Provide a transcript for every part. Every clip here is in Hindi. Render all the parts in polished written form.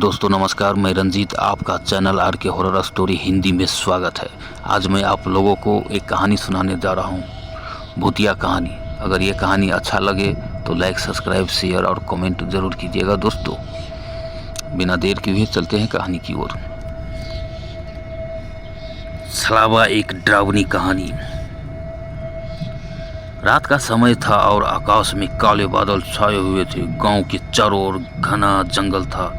दोस्तों नमस्कार, मैं रंजीत, आपका चैनल आर के हॉरर स्टोरी हिंदी में स्वागत है। आज मैं आप लोगों को एक कहानी सुनाने जा रहा हूँ, भूतिया कहानी। अगर ये कहानी अच्छा लगे तो लाइक, सब्सक्राइब, शेयर और कमेंट ज़रूर कीजिएगा। दोस्तों बिना देर के हुए चलते हैं कहानी की ओर। छलावा एक डरावनी कहानी। रात का समय था और आकाश में काले बादल छाए हुए थे। गांव के चारों ओर घना जंगल था,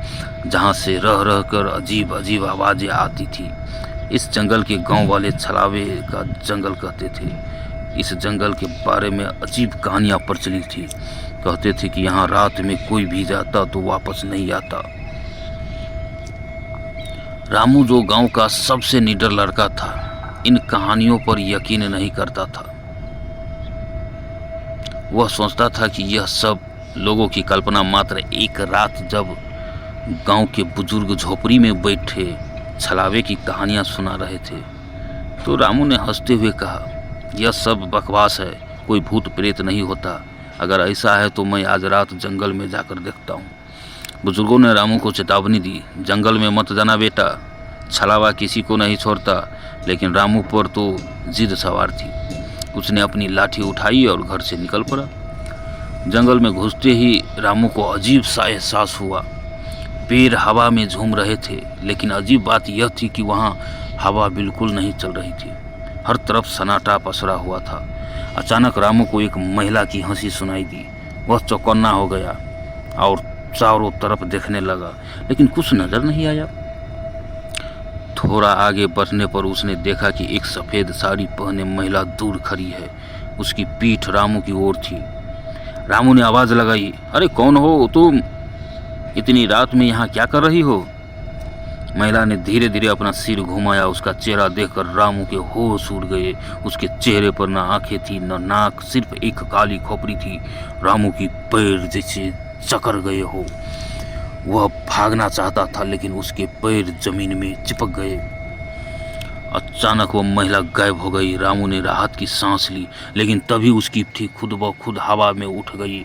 जहां से रह रह कर अजीब अजीब आवाज़ें आती थी। इस जंगल के गांव वाले छलावे का जंगल कहते थे। इस जंगल के बारे में अजीब कहानियां प्रचलित थी। कहते थे कि यहाँ रात में कोई भी जाता तो वापस नहीं आता। रामू, जो गांव का सबसे निडर लड़का था, इन कहानियों पर यकीन नहीं करता था। वह सोचता था कि यह सब लोगों की कल्पना मात्र। एक रात जब गांव के बुजुर्ग झोपड़ी में बैठे छलावे की कहानियां सुना रहे थे, तो रामू ने हंसते हुए कहा, यह सब बकवास है, कोई भूत प्रेत नहीं होता। अगर ऐसा है तो मैं आज रात जंगल में जाकर देखता हूँ। बुजुर्गों ने रामू को चेतावनी दी, जंगल में मत जाना बेटा, छलावा किसी को नहीं छोड़ता। लेकिन रामू पर तो जिद सवार थी। उसने अपनी लाठी उठाई और घर से निकल पड़ा। जंगल में घुसते ही रामू को अजीब सा एहसास हुआ। पेड़ हवा में झूम रहे थे, लेकिन अजीब बात यह थी कि वहाँ हवा बिल्कुल नहीं चल रही थी। हर तरफ सन्नाटा पसरा हुआ था। अचानक रामू को एक महिला की हंसी सुनाई दी। वह चौकन्ना हो गया और चारों तरफ देखने लगा, लेकिन कुछ नजर नहीं आया। थोड़ा आगे बढ़ने पर उसने देखा कि एक सफ़ेद साड़ी पहने महिला दूर खड़ी है। उसकी पीठ रामू की ओर थी। रामू ने आवाज़ लगाई, अरे कौन हो तुम? इतनी रात में यहाँ क्या कर रही हो? महिला ने धीरे धीरे अपना सिर घुमाया। उसका चेहरा देखकर रामू के होश उड़ गए। उसके चेहरे पर न आंखें थी न नाक, सिर्फ एक काली खोपड़ी थी। रामू की पैर जैसे चकर गए हो। वह भागना चाहता था, लेकिन उसके पैर जमीन में चिपक गए। अचानक वह महिला गायब हो गई। रामू ने राहत की सांस ली, लेकिन तभी उसकी पीठ खुद ब खुद हवा में उठ गई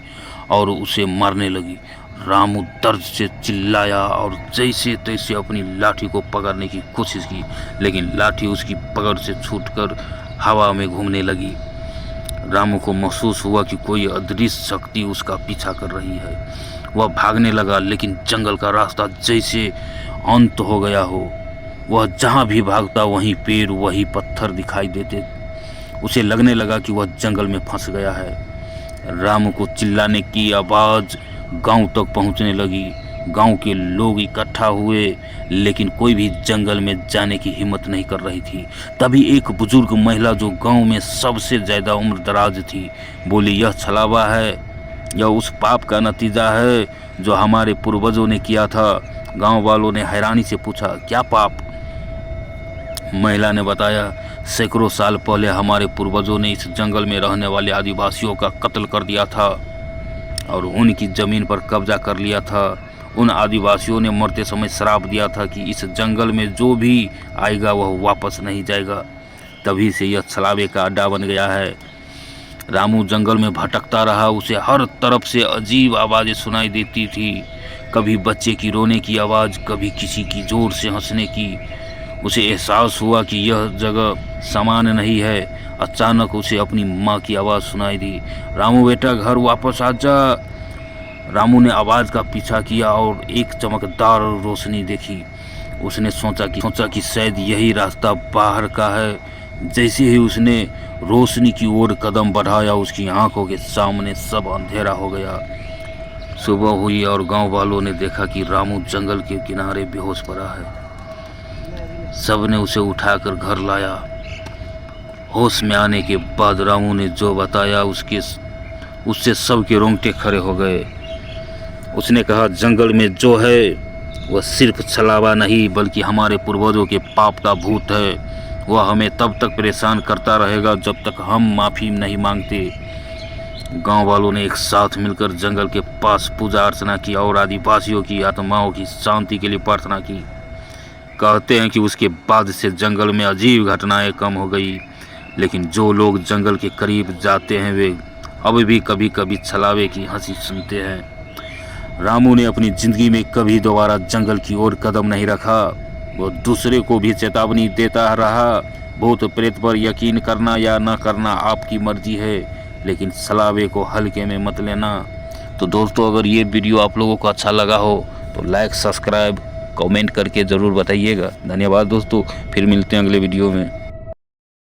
और उसे मारने लगी। रामू दर्द से चिल्लाया और जैसे तैसे अपनी लाठी को पकड़ने की कोशिश की, लेकिन लाठी उसकी पकड़ से छूटकर हवा में घूमने लगी। रामू को महसूस हुआ कि कोई अदृश्य शक्ति उसका पीछा कर रही है। वह भागने लगा, लेकिन जंगल का रास्ता जैसे अंत हो गया हो। वह जहाँ भी भागता वहीं पेड़, वही पत्थर दिखाई देते। उसे लगने लगा कि वह जंगल में फंस गया है। रामू को चिल्लाने की आवाज़ गांव तक पहुंचने लगी। गांव के लोग इकट्ठा हुए, लेकिन कोई भी जंगल में जाने की हिम्मत नहीं कर रही थी। तभी एक बुजुर्ग महिला, जो गांव में सबसे ज़्यादा उम्र दराज थी, बोली, यह छलावा है। यह उस पाप का नतीजा है जो हमारे पूर्वजों ने किया था। गांव वालों ने हैरानी से पूछा, क्या पाप? महिला ने बताया, सैकड़ों साल पहले हमारे पूर्वजों ने इस जंगल में रहने वाले आदिवासियों का कत्ल कर दिया था और उनकी ज़मीन पर कब्जा कर लिया था। उन आदिवासियों ने मरते समय श्राप दिया था कि इस जंगल में जो भी आएगा वह वापस नहीं जाएगा। तभी से यह छलावे का अड्डा बन गया है। रामू जंगल में भटकता रहा। उसे हर तरफ से अजीब आवाज़ें सुनाई देती थी। कभी बच्चे की रोने की आवाज़, कभी किसी की ज़ोर से हंसने की। उसे एहसास हुआ कि यह जगह सामान्य नहीं है। अचानक उसे अपनी माँ की आवाज़ सुनाई दी, रामू बेटा घर वापस आ जा। रामू ने आवाज़ का पीछा किया और एक चमकदार रोशनी देखी। उसने सोचा कि शायद यही रास्ता बाहर का है। जैसे ही उसने रोशनी की ओर कदम बढ़ाया, उसकी आंखों के सामने सब अंधेरा हो गया। सुबह हुई और गांव वालों ने देखा कि रामू जंगल के किनारे बेहोश पड़ा है। सब ने उसे उठाकर घर लाया। होश में आने के बाद रामू ने जो बताया, उससे सबके रोंगटे खड़े हो गए। उसने कहा, जंगल में जो है वह सिर्फ छलावा नहीं, बल्कि हमारे पूर्वजों के पाप का भूत है। वह हमें तब तक परेशान करता रहेगा जब तक हम माफ़ी नहीं मांगते। गांव वालों ने एक साथ मिलकर जंगल के पास पूजा अर्चना की और आदिवासियों की आत्माओं की शांति के लिए प्रार्थना की। कहते हैं कि उसके बाद से जंगल में अजीब घटनाएं कम हो गई, लेकिन जो लोग जंगल के करीब जाते हैं वे अब भी कभी कभी छलावे की हंसी सुनते हैं। रामू ने अपनी जिंदगी में कभी दोबारा जंगल की ओर कदम नहीं रखा। वो दूसरे को भी चेतावनी देता रहा, भूत प्रेत पर यकीन करना या न करना आपकी मर्जी है, लेकिन सलावे को हल्के में मत लेना। तो दोस्तों, अगर ये वीडियो आप लोगों को अच्छा लगा हो तो लाइक, सब्सक्राइब, कमेंट करके ज़रूर बताइएगा। धन्यवाद दोस्तों, फिर मिलते हैं अगले वीडियो में।